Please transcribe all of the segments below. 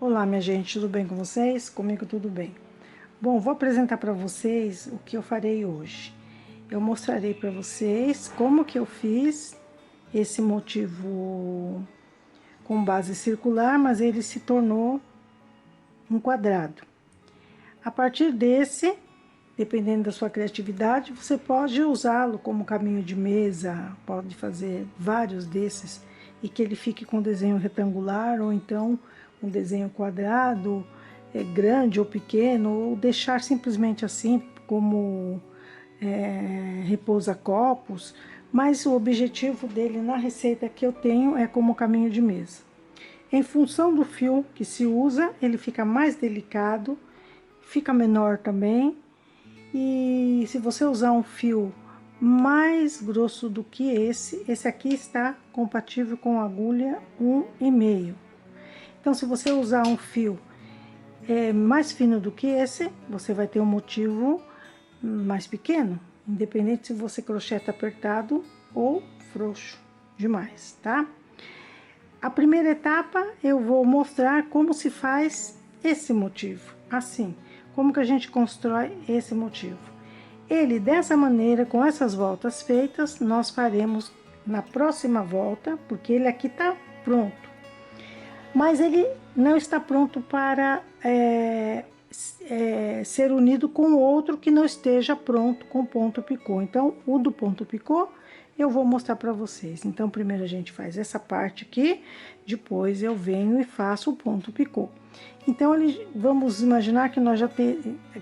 Olá, minha gente, tudo bem com vocês? Comigo tudo bem. Bom, vou apresentar para vocês o que eu farei hoje. Eu mostrarei para vocês como que eu fiz esse motivo com base circular, mas ele se tornou um quadrado. A partir desse, dependendo da sua criatividade, você pode usá-lo como caminho de mesa, pode fazer vários desses e que ele fique com desenho retangular ou então um desenho quadrado, grande ou pequeno, ou deixar simplesmente assim como repousa-copos, mas o objetivo dele na receita que eu tenho é como caminho de mesa. Em função do fio que se usa, ele fica mais delicado, fica menor também, e se você usar um fio mais grosso do que esse aqui está compatível com agulha 1,5. Então, se você usar um fio mais fino do que esse, você vai ter um motivo mais pequeno, independente se você crocheta apertado ou frouxo demais, tá? A primeira etapa eu vou mostrar como se faz esse motivo, assim, como que a gente constrói esse motivo. Ele dessa maneira, com essas voltas feitas, nós faremos na próxima volta, porque ele aqui tá pronto. Mas ele não está pronto para ser unido com outro que não esteja pronto com ponto picô. Então, o do ponto picô eu vou mostrar para vocês. Então, primeiro a gente faz essa parte aqui, depois eu venho e faço o ponto picô. Então, vamos imaginar que nós já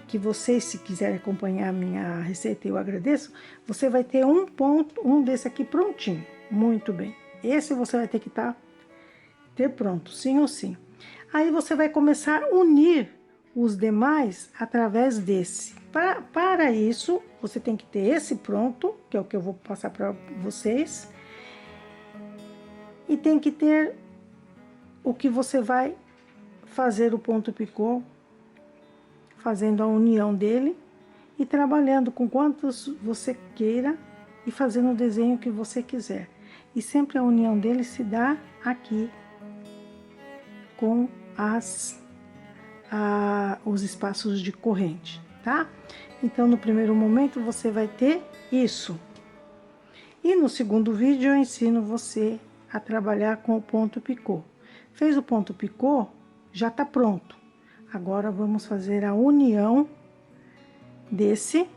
que vocês, se quiserem acompanhar a minha receita, eu agradeço, você vai ter um desse aqui prontinho. Muito bem. Esse você vai ter que ter pronto, sim ou sim. Aí você vai começar a unir os demais através desse. Para isso, você tem que ter esse pronto, que é o que eu vou passar para vocês. E tem que ter o que você vai fazer o ponto picô, fazendo a união dele e trabalhando com quantos você queira e fazendo o desenho que você quiser. E sempre a união dele se dá aqui com os espaços de corrente, tá? Então, no primeiro momento, você vai ter isso. E no segundo vídeo, eu ensino você a trabalhar com o ponto picô. Fez o ponto picô, já tá pronto. Agora, vamos fazer a união desse.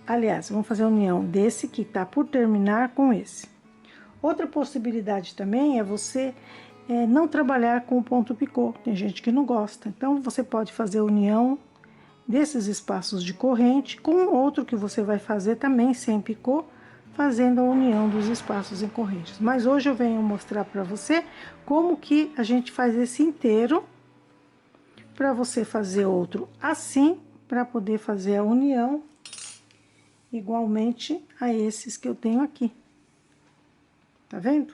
Aliás, vamos fazer a união desse que tá por terminar com esse. Outra possibilidade também é você não trabalhar com o ponto picô. Tem gente que não gosta. Então, você pode fazer a união desses espaços de corrente com outro que você vai fazer também sem picô, fazendo a união dos espaços em correntes. Mas hoje eu venho mostrar para você como que a gente faz esse inteiro, para você fazer outro assim, para poder fazer a união igualmente a esses que eu tenho aqui. Tá vendo?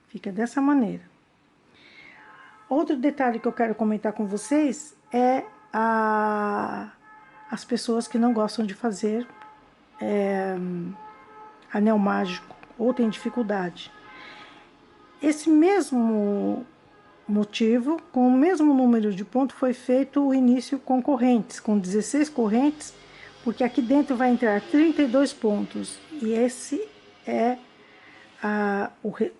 Fica dessa maneira. Outro detalhe que eu quero comentar com vocês é as pessoas que não gostam de fazer anel mágico ou tem dificuldade. Esse mesmo motivo, com o mesmo número de pontos, foi feito o início com correntes, com 16 correntes, porque aqui dentro vai entrar 32 pontos e esse é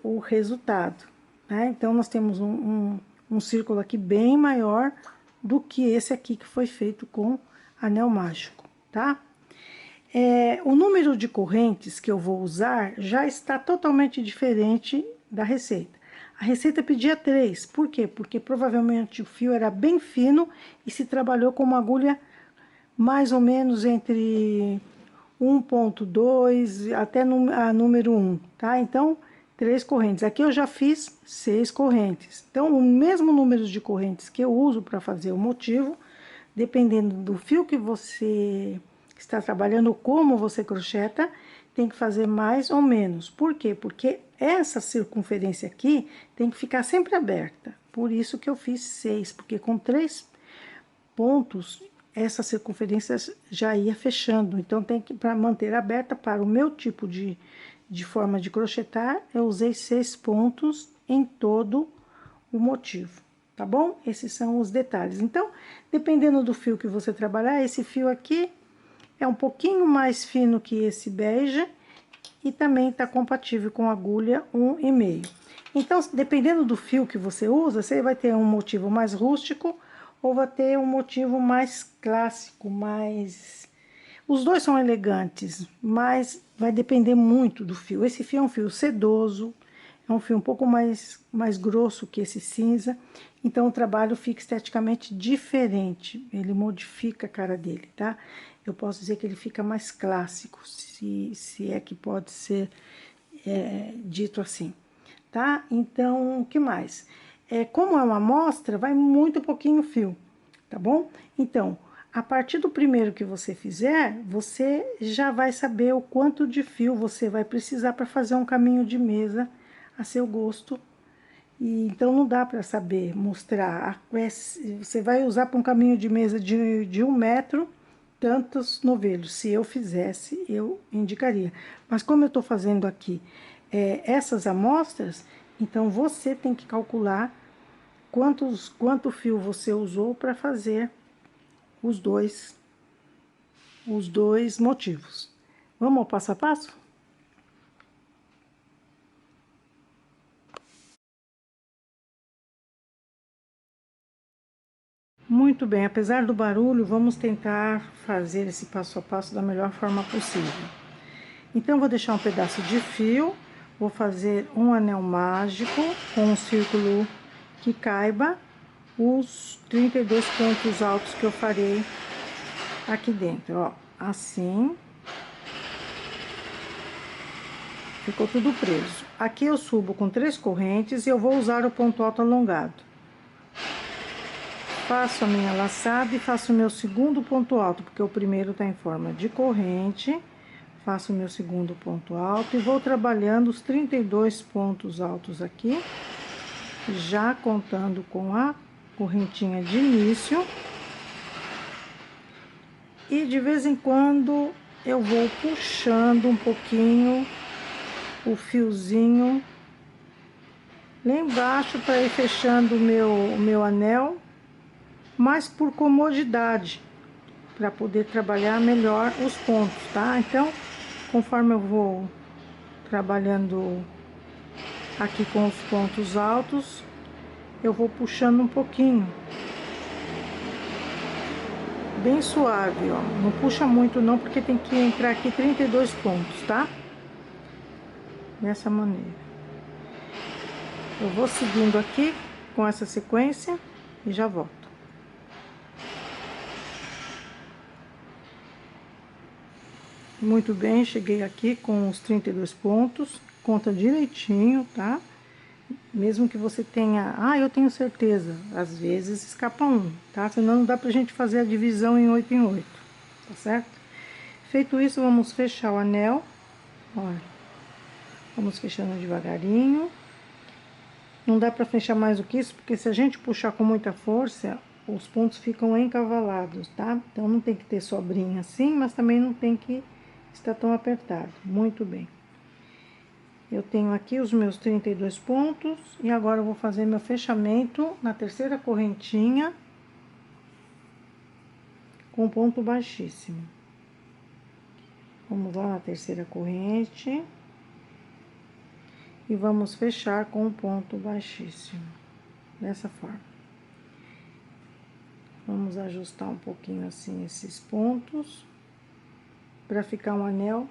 o resultado, né? Então, nós temos um círculo aqui bem maior do que esse aqui que foi feito com anel mágico, tá? O número de correntes que eu vou usar já está totalmente diferente da receita. A receita pedia 3, por quê? Porque provavelmente o fio era bem fino e se trabalhou com uma agulha mais ou menos entre 1,2 até a número 1, tá? Então, 3 correntes. Aqui eu já fiz 6 correntes. Então, o mesmo número de correntes que eu uso para fazer o motivo, dependendo do fio que você está trabalhando, como você crocheta, tem que fazer mais ou menos. Por quê? Porque essa circunferência aqui tem que ficar sempre aberta. Por isso que eu fiz 6, porque com 3 pontos, essa circunferência já ia fechando. Então, tem que, para manter aberta, para o meu tipo de forma de crochetar, eu usei 6 pontos em todo o motivo, tá bom? Esses são os detalhes. Então, dependendo do fio que você trabalhar, esse fio aqui é um pouquinho mais fino que esse bege e também tá compatível com agulha 1,5. Então, dependendo do fio que você usa, você vai ter um motivo mais rústico ou vai ter um motivo mais clássico, mais... Os dois são elegantes, mas vai depender muito do fio. Esse fio é um fio sedoso, é um fio um pouco mais grosso que esse cinza, então o trabalho fica esteticamente diferente, ele modifica a cara dele, tá? Eu posso dizer que ele fica mais clássico, se é que pode ser dito assim, tá? Então, o que mais? Como é uma amostra, vai muito pouquinho fio, tá bom? Então, a partir do primeiro que você fizer, você já vai saber o quanto de fio você vai precisar para fazer um caminho de mesa a seu gosto. E então não dá para saber mostrar. Você vai usar para um caminho de mesa de 1 metro tantos novelos. Se eu fizesse, eu indicaria. Mas como eu estou fazendo aqui essas amostras, então você tem que calcular quanto fio você usou para fazer os dois motivos. Vamos ao passo a passo? Muito bem, apesar do barulho, vamos tentar fazer esse passo a passo da melhor forma possível. Então, vou deixar um pedaço de fio, vou fazer um anel mágico com um círculo que caiba os 32 pontos altos que eu farei aqui dentro, ó, assim. Ficou tudo preso. Aqui eu subo com 3 correntes e eu vou usar o ponto alto alongado. Faço a minha laçada e faço o meu segundo ponto alto, porque o primeiro tá em forma de corrente. Faço o meu segundo ponto alto e vou trabalhando os 32 pontos altos aqui, já contando com a correntinha de início. E de vez em quando eu vou puxando um pouquinho o fiozinho lá embaixo para ir fechando o meu anel, mas por comodidade, para poder trabalhar melhor os pontos, tá? Então, conforme eu vou trabalhando aqui com os pontos altos, eu vou puxando um pouquinho, bem suave, ó. Não puxa muito não, porque tem que entrar aqui 32 pontos, tá? Dessa maneira. Eu vou seguindo aqui com essa sequência e já volto. Muito bem, cheguei aqui com os 32 pontos, conta direitinho, tá? Mesmo que você tenha... Ah, eu tenho certeza, às vezes escapa um, tá? Senão não dá pra gente fazer a divisão em 8 em 8, tá certo? Feito isso, vamos fechar o anel, olha. Vamos fechando devagarinho. Não dá pra fechar mais do que isso, porque se a gente puxar com muita força, os pontos ficam encavalados, tá? Então, não tem que ter sobrinha assim, mas também não tem que estar tão apertado. Muito bem. Eu tenho aqui os meus 32 pontos e agora eu vou fazer meu fechamento na terceira correntinha com ponto baixíssimo. Vamos lá na terceira corrente e vamos fechar com um ponto baixíssimo, dessa forma. Vamos ajustar um pouquinho assim esses pontos para ficar um anel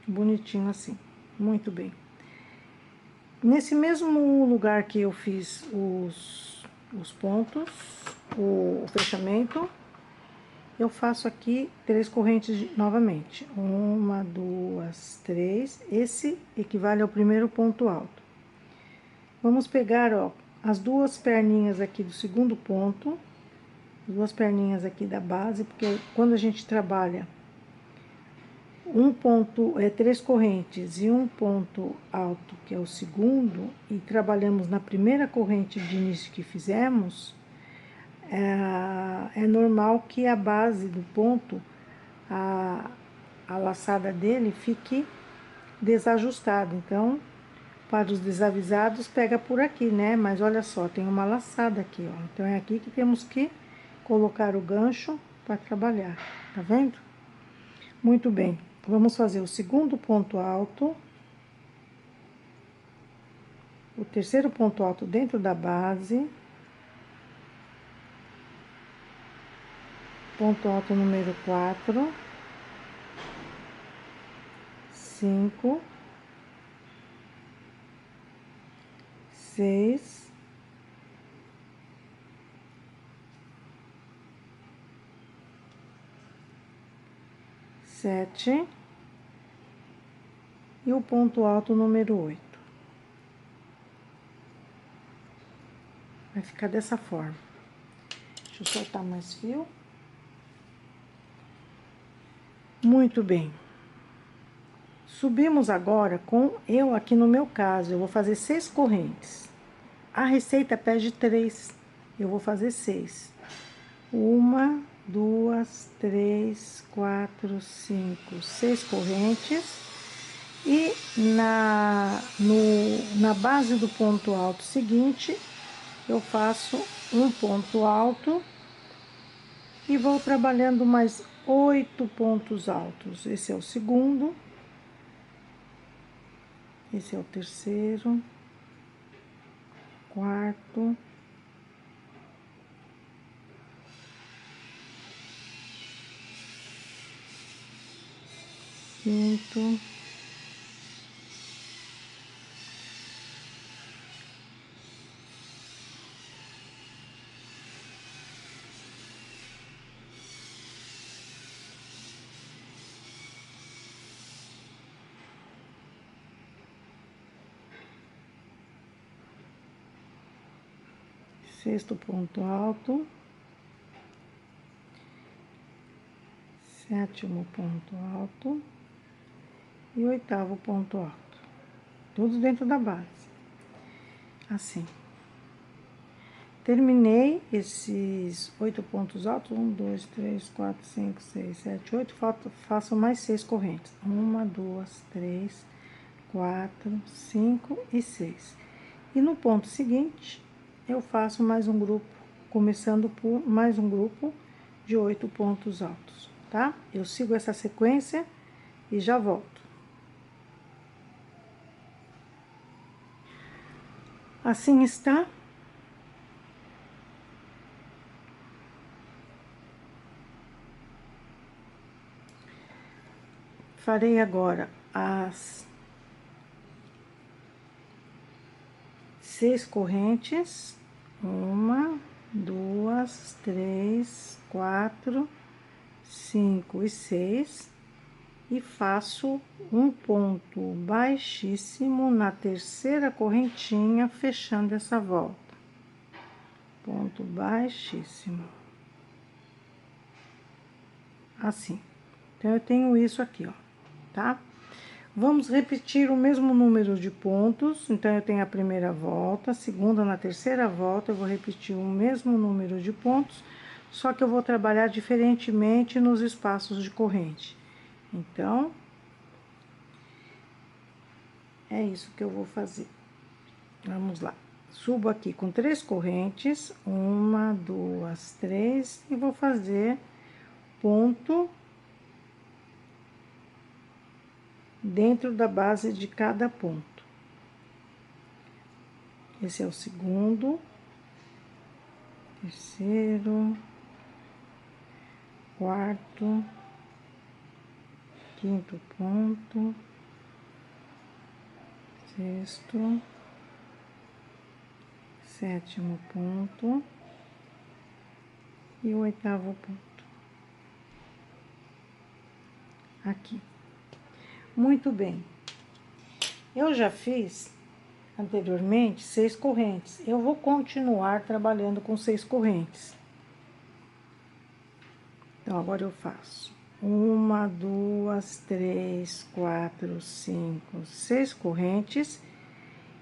bonitinho assim. Muito bem. Nesse mesmo lugar que eu fiz os pontos, o fechamento, eu faço aqui 3 correntes novamente. 1, 2, 3. Esse equivale ao primeiro ponto alto. Vamos pegar, ó, as 2 perninhas aqui do segundo ponto, as 2 perninhas aqui da base, porque quando a gente trabalha 3 correntes e um ponto alto, que é o segundo, e trabalhamos na primeira corrente de início que fizemos, é normal que a base do ponto, a laçada dele fique desajustada. Então, Para os desavisados, pega por aqui, né? Mas olha só, tem uma laçada aqui, ó. Então, é aqui que temos que colocar o gancho para trabalhar, tá vendo? Muito bem, vamos fazer o segundo ponto alto. O terceiro ponto alto dentro da base. Ponto alto número 4. 5. 6. 7 e o ponto alto número 8. Vai ficar dessa forma. Deixa eu soltar mais fio. Muito bem. Subimos agora com, eu aqui no meu caso, eu vou fazer 6 correntes. A receita pede 3, eu vou fazer 6. 1, 2, 3, 4, 5, 6 correntes. E na base do ponto alto seguinte, eu faço um ponto alto e vou trabalhando mais 8 pontos altos. Esse é o segundo, esse é o terceiro, quarto, quinto, sexto ponto alto, sétimo ponto alto e oitavo ponto alto, tudo dentro da base, assim. Terminei esses 8 pontos altos, 1, 2, 3, 4, 5, 6, 7, 8, faço mais 6 correntes, 1, 2, 3, 4, 5 e 6. E no ponto seguinte, eu faço mais um grupo, começando por mais um grupo de 8 pontos altos, tá? Eu sigo essa sequência e já volto. Assim está. Farei agora as 6 correntes, 1, 2, 3, 4, 5 e 6, e faço um ponto baixíssimo na terceira correntinha, fechando essa volta. Ponto baixíssimo. Assim. Então, eu tenho isso aqui, ó, tá? Vamos repetir o mesmo número de pontos. Então, eu tenho a primeira volta, a segunda, na terceira volta, eu vou repetir o mesmo número de pontos, só que eu vou trabalhar diferentemente nos espaços de corrente. Então, é isso que eu vou fazer. Vamos lá. Subo aqui com 3 correntes, 1, 2, 3, e vou fazer ponto dentro da base de cada ponto. Esse é o segundo, terceiro, quarto, quinto ponto, sexto, sétimo ponto e o oitavo ponto. Aqui. Muito bem. Eu já fiz anteriormente 6 correntes. Eu vou continuar trabalhando com 6 correntes. Então, agora eu faço 1, 2, 3, 4, 5, 6 correntes.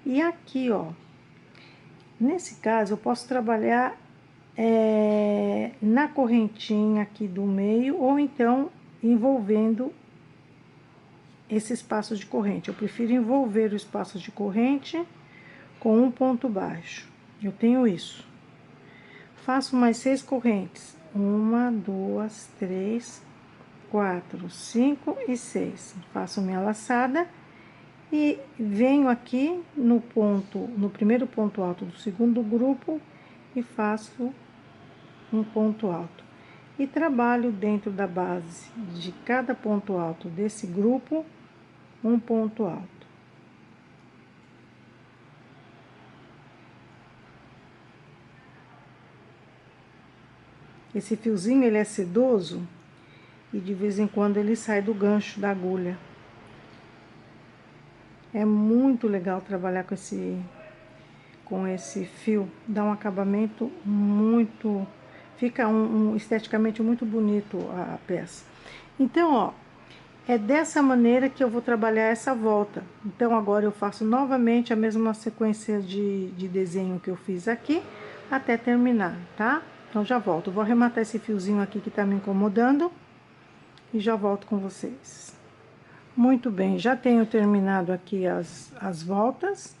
E aqui, ó, nesse caso, eu posso trabalhar na correntinha aqui do meio, ou então envolvendo esse espaço de corrente. Eu prefiro envolver o espaço de corrente com um ponto baixo. Eu tenho isso. Faço mais 6 correntes. 1, 2, 3, 4, 5 e 6. Faço minha laçada e venho aqui no ponto, no primeiro ponto alto do segundo grupo e faço um ponto alto. E trabalho dentro da base de cada ponto alto desse grupo um ponto alto. Esse fiozinho, ele é sedoso e de vez em quando ele sai do gancho da agulha. É muito legal trabalhar com esse fio, dá um acabamento muito, fica esteticamente muito bonito a peça. Então, ó, é dessa maneira que eu vou trabalhar essa volta. Então, agora eu faço novamente a mesma sequência de desenho que eu fiz aqui, até terminar, tá? Então, já volto. Vou arrematar esse fiozinho aqui que tá me incomodando e já volto com vocês. Muito bem, já tenho terminado aqui as voltas.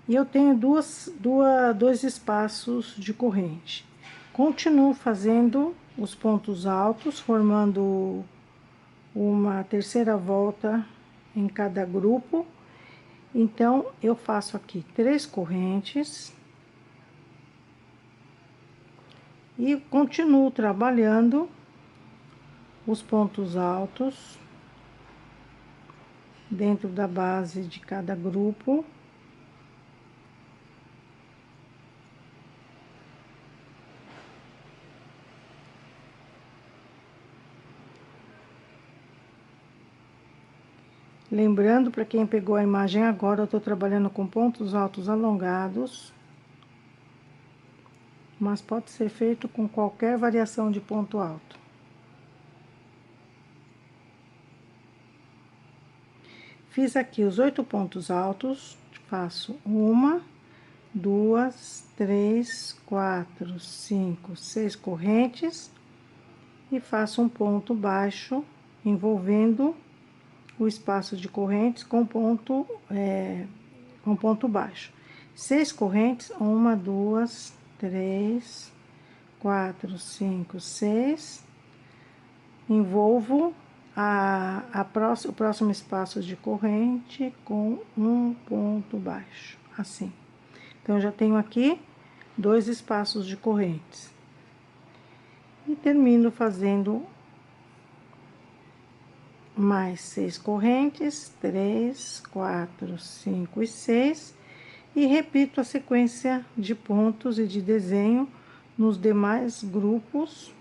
E eu tenho dois espaços de corrente. Continuo fazendo os pontos altos, formando uma terceira volta em cada grupo. Então, eu faço aqui 3 correntes. E continuo trabalhando os pontos altos dentro da base de cada grupo. Lembrando, para quem pegou a imagem agora, eu tô trabalhando com pontos altos alongados, mas pode ser feito com qualquer variação de ponto alto. Fiz aqui os 8 pontos altos, faço 1, 2, 3, 4, 5, 6 correntes e faço um ponto baixo, envolvendo o espaço de correntes com ponto baixo. 6 correntes, 1, 2, 3, 4, 5, 6. Envolvo o próximo espaço de corrente com um ponto baixo, assim. Então, eu já tenho aqui 2 espaços de correntes. E termino fazendo mais 6 correntes, 3, 4, 5 e 6, e repito a sequência de pontos e de desenho nos demais grupos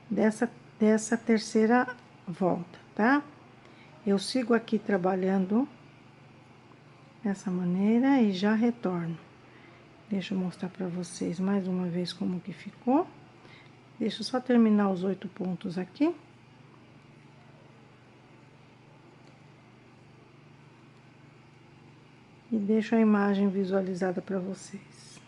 dessa terceira volta, tá? Eu sigo aqui trabalhando dessa maneira e já retorno. Deixa eu mostrar pra vocês mais uma vez como que ficou. Deixa eu só terminar os 8 pontos aqui. E deixo a imagem visualizada para vocês.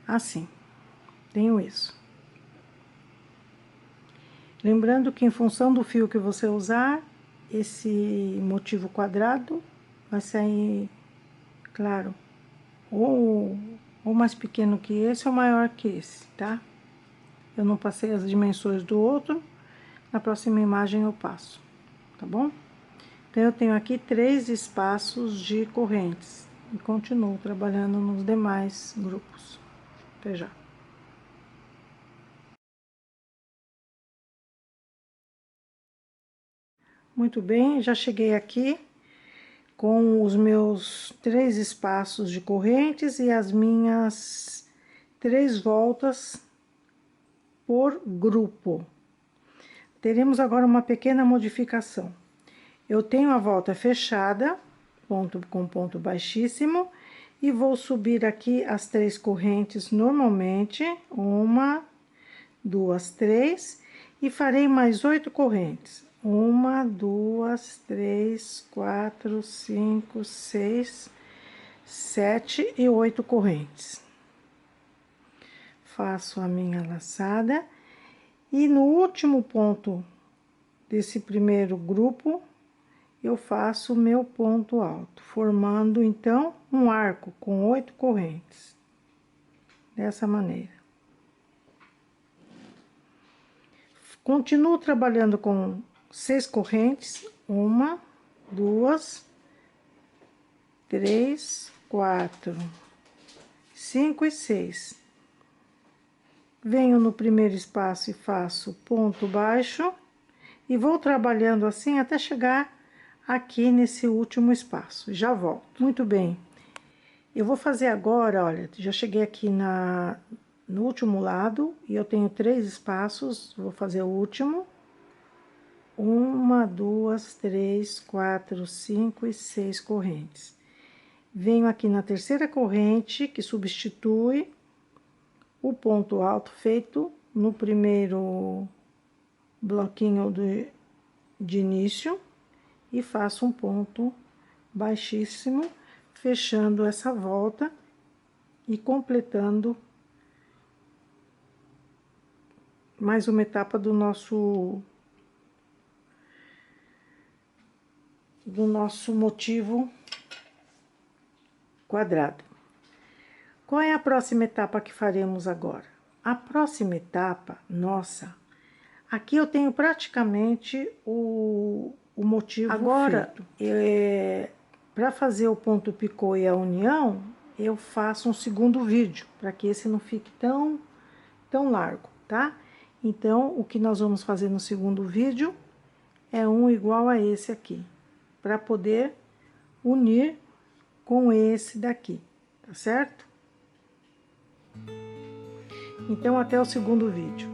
Assim, tenho isso. Lembrando que em função do fio que você usar, esse motivo quadrado vai sair, claro, ou mais pequeno que esse ou maior que esse, tá? Eu não passei as dimensões do outro, na próxima imagem eu passo, tá bom? Então, eu tenho aqui 3 espaços de correntes e continuo trabalhando nos demais grupos. Até já. Muito bem, já cheguei aqui com os meus 3 espaços de correntes e as minhas 3 voltas por grupo. Teremos agora uma pequena modificação. Eu tenho a volta fechada, com ponto baixíssimo, e vou subir aqui as 3 correntes normalmente, 1, 2, 3, e farei mais 8 correntes. 1, 2, 3, 4, 5, 6, 7 e 8 correntes. Faço a minha laçada e no último ponto desse primeiro grupo, eu faço o meu ponto alto, formando então um arco com 8 correntes, dessa maneira. Continuo trabalhando com 6 correntes, 1, 2, 3, 4, 5 e 6. Venho no primeiro espaço e faço ponto baixo e vou trabalhando assim até chegar aqui nesse último espaço. Já volto. Muito bem. Eu vou fazer agora, olha, já cheguei aqui no último lado e eu tenho 3 espaços, vou fazer o último. 1, 2, 3, 4, 5 e 6 correntes. Venho aqui na terceira corrente, que substitui o ponto alto feito no primeiro bloquinho de início e faço um ponto baixíssimo, fechando essa volta e completando mais uma etapa do nosso motivo quadrado. Qual é a próxima etapa que faremos agora? A próxima etapa, nossa, aqui eu tenho praticamente o motivo agora, para fazer o ponto picô e a união, eu faço um segundo vídeo, para que esse não fique tão largo, tá? Então, o que nós vamos fazer no segundo vídeo é um igual a esse aqui, para poder unir com esse daqui, tá certo? Então, até o segundo vídeo.